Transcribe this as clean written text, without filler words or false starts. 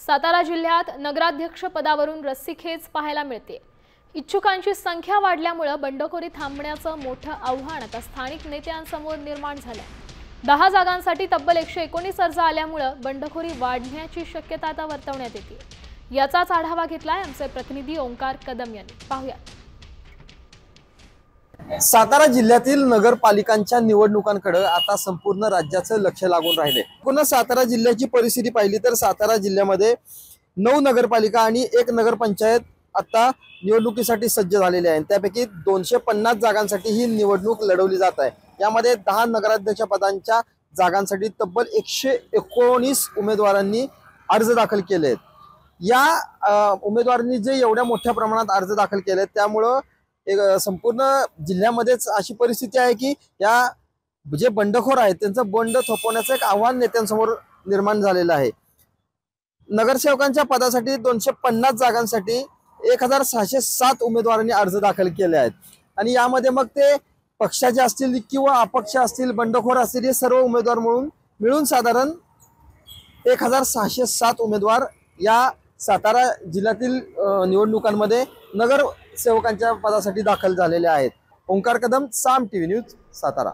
सातारा जिल्ह्यात नगराध्यक्ष पदावरून रस्सीखेच पाहायला मिळते। इच्छुकांची संख्या वाढल्यामुळे बंडखोरी थांबण्याचं मोठं आव्हान आता स्थानिक नेत्यांसमोर निर्माण झालं। 10 जागांसाठी तब्बल 119 अर्ज आल्यामुळे बंडखोरी वाढण्याची शक्यता आता वर्तवण्यात येते। याचाच आढावा घेतलाय आमचे प्रतिनिधी ओंकार कदम यांनी। पाहूया। सातारा जिल्ह्यातील नगरपालिकांच्या निवडणुकांकडे आता संपूर्ण राज्याचं लक्ष लागून राहिले। पुन्हा सातारा जिल्ह्याची परिस्थिती पाहिली तर सातारा जिल्ह्यामध्ये 9 नगरपालिका आणि 1 नगरपंचायत आता निवडणुकीसाठी सज्ज झालेले आहेत। त्यापैकी 250 जागांसाठी ही निवडणूक लढवली जात आहे। यामध्ये 10 नगराध्यक्ष पदांच्या जागांसाठी तब्बल 119 उमेदवारांनी अर्ज दाखल केले आहेत। या उमेदवारांनी जे एवढ्या मोठ्या प्रमाणात अर्ज दाखल केले त्यामुळे एक संपूर्ण जिल्ह्यामध्येच अशी परिस्थिती आहे की या जे बंडखोर आहेत त्यांचं बंड थोपवण्याचं एक आव्हान नेत्यांसमोर निर्माण झालेलं आहे। नगरसेवकांच्या पदासाठी 250 जागांसाठी 1607 उमेदवारांनी अर्ज दाखल केले आहेत आणि यामध्ये मग ते पक्षाचे असतील किंवा अपक्ष असतील, बंडखोर असतील, हे सर्व उमेदवार मिळून साधारण 1607 उमेदवार या सातारा जिल्ह्यातील निवडणुकांमध्ये नगरसेवकांच्या पदासाठी दाखल झालेले आहेत। ओंकार कदम, साम टीव्ही न्यूज, सातारा।